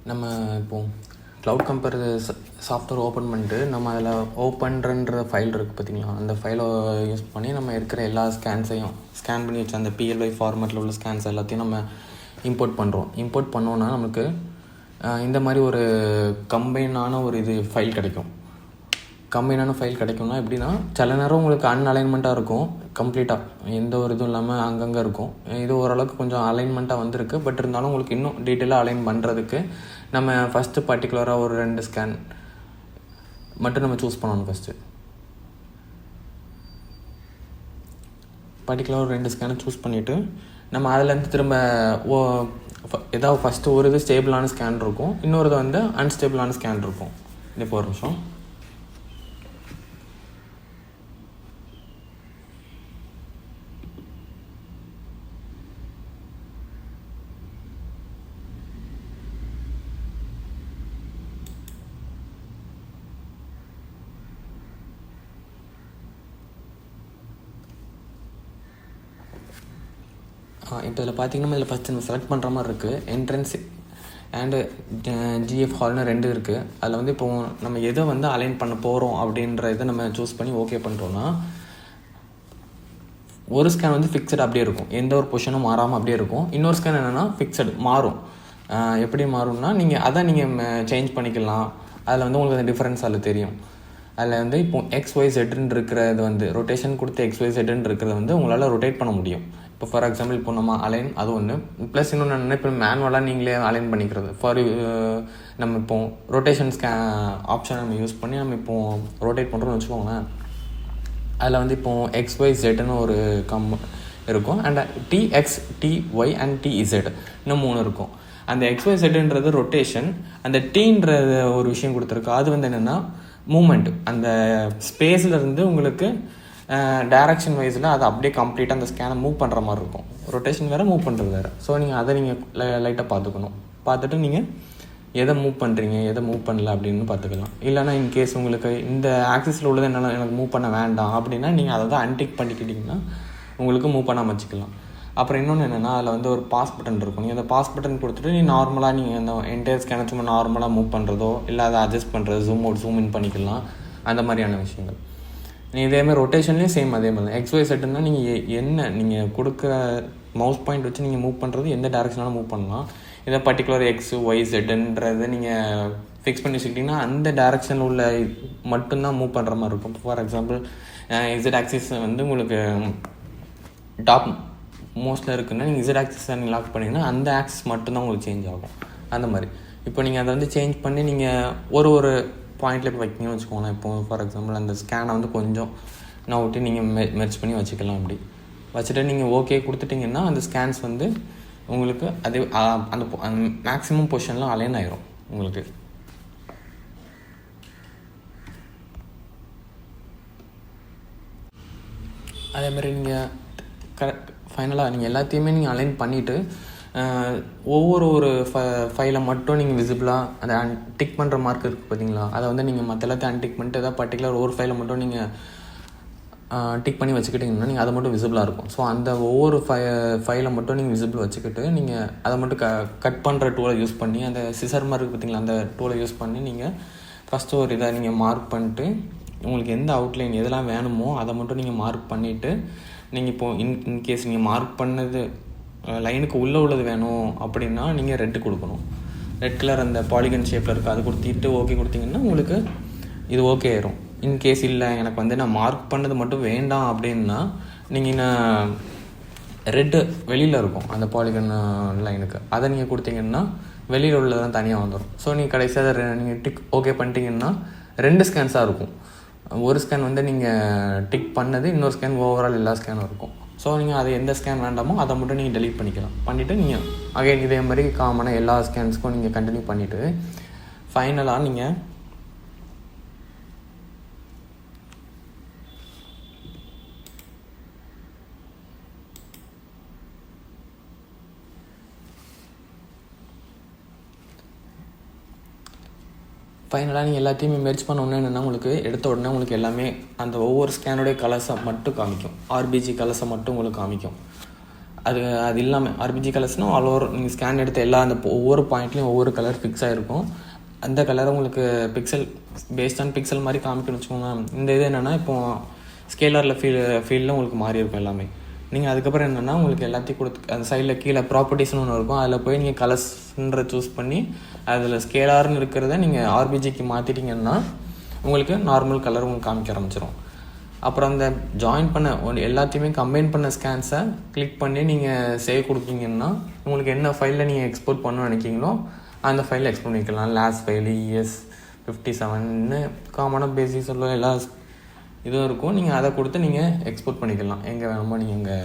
நம்ம இப்போது cloud compare software open பண்ணிட்டு நம்ம அதில் ஓப்பன்ன்ற ஃபைல் இருக்குது பார்த்திங்களா, அந்த ஃபைலை யூஸ் பண்ணி நம்ம இருக்கிற எல்லா ஸ்கேன்ஸையும் ஸ்கேன் பண்ணி வச்சு அந்த PLY ஃபார்மேட்டில் உள்ள ஸ்கேன்ஸ் எல்லாத்தையும் நம்ம இம்போர்ட் பண்ணுறோம். இம்போர்ட் பண்ணோன்னா நமக்கு இந்த மாதிரி ஒரு கம்பைனான ஒரு ஃபைல் கிடைக்கும். கம்பைனான ஃபைல் கிடைக்கும்னா எப்படின்னா, சில நேரம் உங்களுக்கு அன்அலைன்மெண்ட்டாக இருக்கும், கம்ப்ளீட்டாக எந்த ஒரு இதுவும் இல்லாமல் அங்கங்கே இருக்கும். இது ஓரளவுக்கு கொஞ்சம் அலைன்மெண்ட்டாக வந்திருக்கு. பட் இருந்தாலும் உங்களுக்கு இன்னும் டீட்டெயிலாக அலைன் பண்ணுறதுக்கு நம்ம ஃபஸ்ட்டு பர்டிகுலராக ஒரு 2 ஸ்கேன் மட்டும் நம்ம சூஸ் பண்ணணும். ஃபஸ்ட்டு பர்டிகுலராக ஒரு 2 ஸ்கேனை சூஸ் பண்ணிவிட்டு நம்ம அதிலேருந்து திரும்ப ஏதாவது ஃபஸ்ட்டு ஒரு ஸ்டேபிளான ஸ்கேன் இருக்கும், இன்னொரு வந்து அன்ஸ்டேபிளான ஸ்கேன் இருக்கும். இப்போ ஒரு நிமிஷம். இப்போ இதில் பார்த்திங்கன்னா இதில் ஃபஸ்ட்டு நம்ம செலக்ட் பண்ணுற மாதிரி இருக்குது. என்ட்ரன்ஸ் அண்டு GF ஹால்னு 2 இருக்குது. அதில் வந்து இப்போது நம்ம எதை வந்து அலைன் பண்ண போகிறோம் அப்படின்ற இதை நம்ம சூஸ் பண்ணி ஓகே பண்ணுறோன்னா, ஒரு ஸ்கேன் வந்து ஃபிக்ஸட் அப்படியே இருக்கும், எந்த ஒரு பொசிஷனும் மாறாமல் அப்படியே இருக்கும். இன்னொரு ஸ்கேன் என்னென்னா ஃபிக்ஸடு மாறும். எப்படி மாறும்னா, நீங்கள் அதை நீங்கள் சேஞ்ச் பண்ணிக்கலாம். அதில் வந்து உங்களுக்கு அந்த டிஃப்ரென்ஸ் அதில் தெரியும். அதில் வந்து இப்போ XYZன்னு இருக்கிறது வந்து ரொட்டேஷன் கொடுத்து XYZன்னு இருக்கிறது வந்து உங்களால் ரொட்டேட் பண்ண முடியும். இப்போ ஃபார் எக்ஸாம்பிள் இப்போ நம்ம அலைன் அது ஒன்று, ப்ளஸ் இன்னொன்று என்ன, இப்போ மேனுவலாக நீங்களே அலைன் பண்ணிக்கிறது. நம்ம இப்போ ரொட்டேஷன் ஆப்ஷனை நம்ம யூஸ் பண்ணி நம்ம இப்போது ரொட்டேட் பண்ணுறோம்னு வச்சுக்கோங்களேன். அதில் வந்து இப்போது XYZன்னு ஒரு இருக்கும், and TX, TY and TZ இன்னும் 3 இருக்கும். அந்த XYZன்றது ரொட்டேஷன், அந்த டீன்றது ஒரு விஷயம் கொடுத்துருக்கு. அது வந்து என்னென்னா மூமெண்ட், அந்த ஸ்பேஸில் இருந்து உங்களுக்கு டைரக்ஷன் வைஸில் அது அப்படியே கம்ப்ளீட்டாக அந்த ஸ்கேனை மூவ் பண்ணுற மாதிரி இருக்கும். ரொட்டேஷன் வேறு, மூவ் பண்ணுறது வேறு. ஸோ நீங்கள் அதை நீங்கள் லைட்டாக பார்த்துக்கணும். பார்த்துட்டு நீங்கள் எதை மூவ் பண்ணுறீங்க, எதை மூவ் பண்ணல அப்படின்னு பார்த்துக்கலாம். இல்லைனா இன்கேஸ் உங்களுக்கு இந்த ஆக்சிஸில் உள்ளது என்னால் எனக்கு மூவ் பண்ண வேண்டாம் அப்படின்னா நீங்கள் அதை தான் அன்டிக் பண்ணிக்கிட்டிங்கன்னா உங்களுக்கு மூவ் பண்ணாமல் வச்சுக்கலாம். அப்புறம் இன்னொன்று என்னென்னா, அதில் வந்து ஒரு பாஸ் பட்டன் இருக்கும். நீங்கள் அந்த பாஸ் பட்டன் கொடுத்துட்டு நார்மலாக நீங்கள் அந்த என்டையர் ஸ்கேனை சும்மா நார்மலாக மூவ் பண்ணுறதோ இல்லை அதை அட்ஜஸ்ட் பண்ணுறது, ஜூம் அவுட் ஜூம் இன் பண்ணிக்கலாம், அந்த மாதிரியான விஷயங்கள். நீங்கள் இதேமாதிரி ரொட்டேஷன்லேயும் சேம் அதே மாதிரி தான். XYZன்னா நீங்கள் நீங்கள் கொடுக்குற மவுஸ் பாயிண்ட் வச்சு நீங்கள் மூவ் பண்ணுறது எந்த டேரெக்ஷனாலும் மூவ் பண்ணலாம். இதை பர்டிகுலர் XYZன்றது நீங்கள் ஃபிக்ஸ் பண்ணி வச்சுக்கிட்டிங்கன்னா அந்த டேரெக்ஷனில் உள்ள மட்டும்தான் மூவ் பண்ணுற மாதிரி இருக்கும். ஃபார் எக்ஸாம்பிள் Z ஆக்சிஸ் வந்து உங்களுக்கு டாப் மோஸ்ட்டில் இருக்குன்னா நீங்கள் Z ஆக்சிஸை நீங்கள் லாக் பண்ணிங்கன்னா அந்த ஆக்சிஸ் மட்டும்தான் உங்களுக்கு சேஞ்ச் ஆகும். அந்த மாதிரி இப்போ நீங்கள் அதை வந்து சேஞ்ச் பண்ணி நீங்கள் ஒரு பாயிண்டில் இப்போ வைக்கிங்கன்னு வச்சுக்கோங்களேன். இப்போ ஃபார் எக்ஸாம்பிள் அந்த ஸ்கேனை வந்து கொஞ்சம் நவுட்டி நீங்கள் மெர்ஜ் பண்ணி வச்சுக்கலாம். அப்படி வச்சுட்டு நீங்கள் ஓகே கொடுத்துட்டிங்கன்னா அந்த ஸ்கேன்ஸ் வந்து உங்களுக்கு அதே அந்த மேக்ஸிமம் பொசிஷனில் அலைன் ஆயிரும் உங்களுக்கு. அதேமாதிரி நீங்கள் ஃபைனலாக நீங்கள் எல்லாத்தையுமே நீங்கள் அலைன் பண்ணிவிட்டு ஒவ்வொரு ஃபைலை மட்டும் நீங்கள் விசிபிளாக அதை டிக் பண்ணுற மார்க் இருக்குது பார்த்தீங்களா, அதை வந்து நீங்கள் மற்ற எல்லாத்தையும் அன்டிக் பண்ணிட்டு ஏதாவது பர்டிகுலர் ஒரு ஃபைலை மட்டும் நீங்கள் டிக் பண்ணி வச்சுக்கிட்டிங்கன்னா நீங்கள் அதை மட்டும் விசிபிளாக இருக்கும். ஸோ அந்த ஒவ்வொரு ஃபைலை மட்டும் நீங்கள் விசிபிள் வச்சுக்கிட்டு நீங்கள் அதை மட்டும் கட் பண்ணுற டூலை யூஸ் பண்ணி, அந்த சிசர் மார்க் பார்த்தீங்களா, அந்த டூலை யூஸ் பண்ணி நீங்கள் ஃபஸ்ட்டு ஒரு இதை நீங்கள் மார்க் பண்ணிட்டு உங்களுக்கு எந்த அவுட்லைன் எதெல்லாம் வேணுமோ அதை மட்டும் நீங்கள் மார்க் பண்ணிவிட்டு நீங்கள் இப்போது இன்கேஸ் நீங்கள் மார்க் பண்ணது லைனுக்கு உள்ளது வேணும் அப்படின்னா நீங்கள் ரெட்டு கொடுக்கணும். ரெட் கலர் அந்த பாலிகன் ஷேப்பில் இருக்குது, அது கொடுத்துட்டு ஓகே கொடுத்தீங்கன்னா உங்களுக்கு இது ஓகே ஆயிரும். இன்கேஸ் இல்லை எனக்கு வந்து நான் மார்க் பண்ணது மட்டும் வேண்டாம் அப்படின்னா நீங்கள் ரெட்டு வெளியில் இருக்கும் அந்த பாலிகன் லைனுக்கு, அதை நீங்கள் கொடுத்தீங்கன்னா வெளியில் உள்ளதான் தனியாக வந்துடும். ஸோ நீங்கள் கடைசியாக நீங்கள் டிக் ஓகே பண்ணிட்டீங்கன்னா 2 ஸ்கேன்ஸாக இருக்கும். ஒரு ஸ்கேன் வந்து நீங்கள் டிக் பண்ணது, இன்னொரு ஸ்கேன் ஓவரால் எல்லா ஸ்கேனும் இருக்கும். ஸோ நீங்கள் அது எந்த ஸ்கேன் வேண்டாமோ அதை மட்டும் நீங்கள் டெலீட் பண்ணிக்கலாம். பண்ணிவிட்டு நீங்கள் அகைன் இதே மாதிரி காமனாக எல்லா ஸ்கேன்ஸுக்கும் நீங்கள் கண்டினியூ பண்ணிவிட்டு ஃபைனலாக நீங்கள் எல்லாத்தையுமே மெர்ஜ் பண்ண உடனே என்னென்னா உங்களுக்கு எடுத்த உடனே உங்களுக்கு எல்லாமே அந்த ஒவ்வொரு ஸ்கேனுடைய கலர்ஸை மட்டும் காமிக்கும், RBG கலர்ஸை மட்டும் உங்களுக்கு காமிக்கும். அது அது இல்லாமல் ஆர்பிஜி கலர்ஸ்னால் ஆல் ஓவர் நீங்கள் ஸ்கேன் எடுத்த எல்லா அந்த ஒவ்வொரு பாயிண்ட்லேயும் ஒவ்வொரு கலர் ஃபிக்ஸ் ஆகிருக்கும். அந்த கலரை உங்களுக்கு பிக்சல் பேஸ்ட் ஆன் பிக்சல் மாதிரி காமிக்கணும்னு வச்சுக்கோங்க. இந்த இது என்னென்னா இப்போது ஸ்கேலரில் ஃபீல்டில் உங்களுக்கு மாறி இருக்கும் எல்லாமே. நீங்கள் அதுக்கப்புறம் என்னென்னா உங்களுக்கு எல்லாத்தையும் கொடுத்து அந்த சைடில் கீழே ப்ராப்பர்ட்டிஸ்னு ஒன்று இருக்கும். அதில் போய் நீங்கள் கலர்ஸ்ன்ற சூஸ் பண்ணி அதில் ஸ்கேலார்னு இருக்கிறத நீங்கள் ஆர்பிஜிக்கு மாற்றிட்டிங்கன்னா உங்களுக்கு நார்மல் கலர் உங்களுக்கு காமிக்க ஆரம்பிச்சிடும். அப்புறம் அந்த ஜாயின் பண்ண எல்லாத்தையுமே கம்பைன் பண்ண ஸ்கேன்ஸை கிளிக் பண்ணி நீங்கள் சேவ் கொடுத்தீங்கன்னா உங்களுக்கு என்ன ஃபைலில் நீங்கள் எக்ஸ்போர்ட் பண்ணணும்னு நினைக்கிங்களோ அந்த ஃபைலில் எக்ஸ்போர்ட் பண்ணிக்கலாம். லாஸ் ஃபைலு ES57ன்னு காமனாக பேசிக் சொல்ல எல்லா இதுவும் இருக்கும். நீங்கள் அதை கொடுத்து நீங்கள் எக்ஸ்போர்ட் பண்ணிக்கலாம். எங்கே வேணுமோ நீங்கள் இங்கே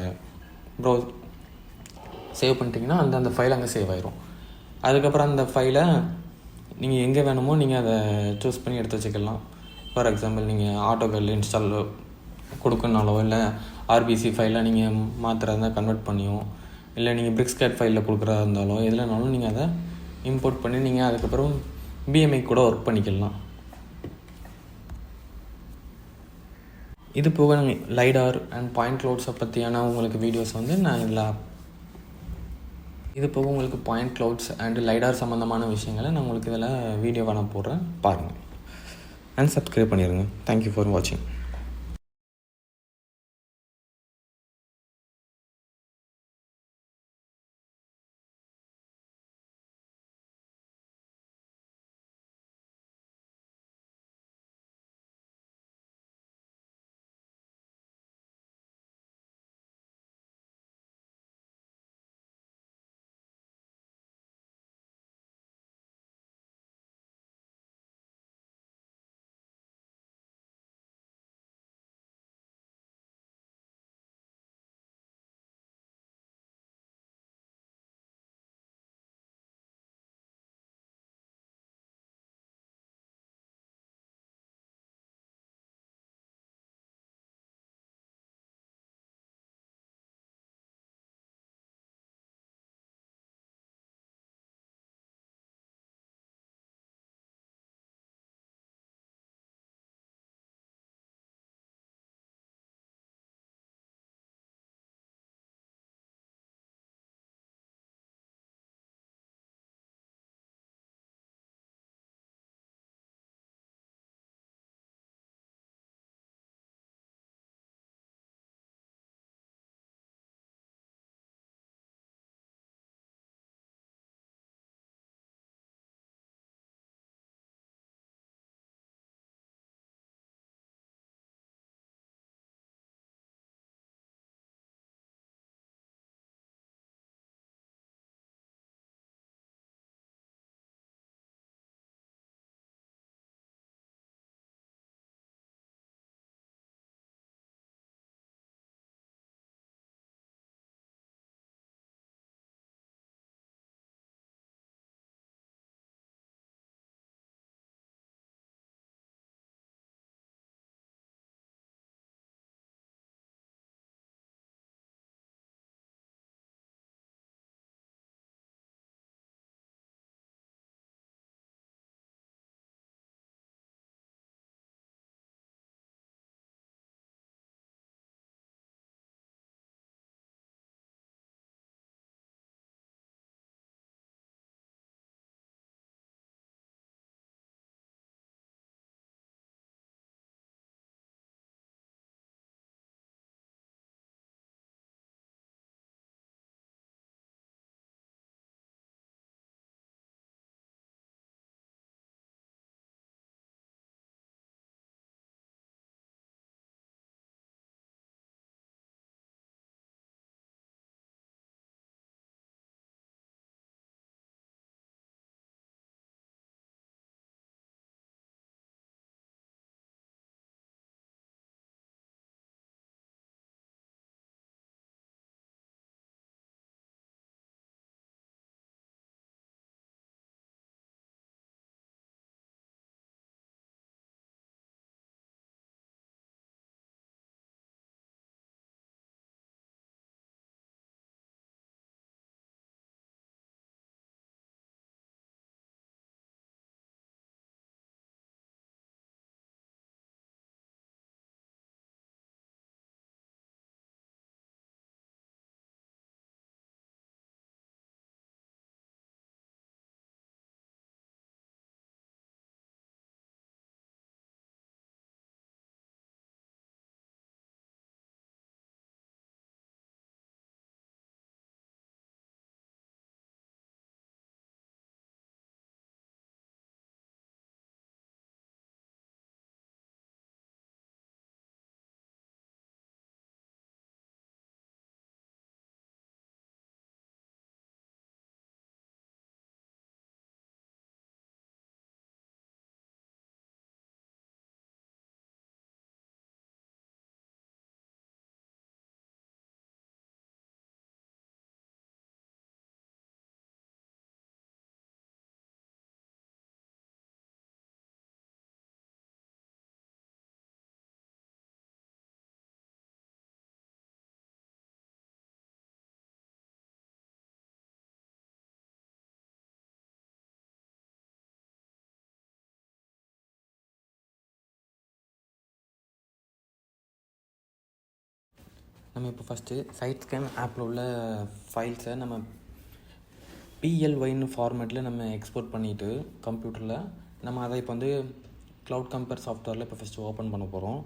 சேவ் பண்ணிட்டீங்கன்னா அந்த ஃபைல் அங்கே சேவ் ஆயிரும். அதுக்கப்புறம் அந்த ஃபைலை நீங்கள் எங்கே வேணுமோ நீங்கள் அதை சூஸ் பண்ணி எடுத்து வச்சுக்கலாம். ஃபார் எக்ஸாம்பிள் நீங்கள் ஆட்டோகல் இன்ஸ்டால் கொடுக்கணுனாலோ இல்லை ஆர்பிசி ஃபைலில் நீங்கள் மாத்திரா கன்வெர்ட் பண்ணியும் இல்லை நீங்கள் பிரிக்ஸ்கேட் ஃபைலில் கொடுக்குறதா இருந்தாலும் எதுலனாலும் நீங்கள் அதை இம்போர்ட் பண்ணி நீங்கள் அதுக்கப்புறம் பிஎம்ஐ கூட ஒர்க் பண்ணிக்கலாம். இது போக நாங்கள் லைடார் அண்ட் பாயிண்ட் க்ளவுட்ஸை பற்றியான உங்களுக்கு வீடியோஸ் நான் இதில் இது போக உங்களுக்கு பாயிண்ட் க்ளவுட்ஸ் அண்ட் லைடார் சம்மந்தமான விஷயங்களை நான் உங்களுக்கு இதில் வீடியோவாக நான் போடுறேன், பாருங்கள் அண்ட் சப்ஸ்கிரைப் பண்ணிடுங்க. தேங்க்யூ ஃபார் வாட்சிங். நம்ம இப்போ ஃபஸ்ட்டு சைட் ஸ்கேன் ஆப்பில் உள்ள ஃபைல்ஸை நம்ம PLYன்னு ஃபார்மேட்டில் நம்ம எக்ஸ்போர்ட் பண்ணிவிட்டு கம்ப்யூட்டரில் நம்ம அதை இப்போ வந்து க்ளவுட் கம்பேர் சாஃப்ட்வேரில் இப்போ ஃபஸ்ட்டு ஓப்பன் பண்ண போகிறோம்.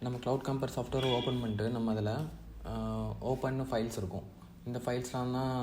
நம்ம க்ளவுட் கம்பேர் சாஃப்ட்வேர் ஓப்பன் பண்ணிட்டு நம்ம அதில் ஓப்பன்னு ஃபைல்ஸ் இருக்கும். இந்த ஃபைல்ஸ்லாம் தான்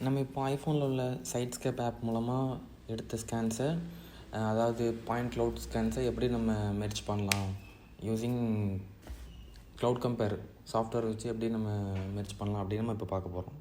நம்ம இப்போ ஐஃபோனில் உள்ள சைட்ஸ்கேப் ஆப் மூலமாக எடுத்த ஸ்கேன்ஸை அதாவது பாயிண்ட் க்ளவுட் ஸ்கேன்ஸை எப்படி நம்ம மெர்ஜ் பண்ணலாம் யூஸிங் க்ளவுட் கம்பேர் சாஃப்ட்வேர் வச்சு எப்படி நம்ம மெர்ஜ் பண்ணலாம் அப்படின்னு நம்ம இப்போ பார்க்க போகிறோம்.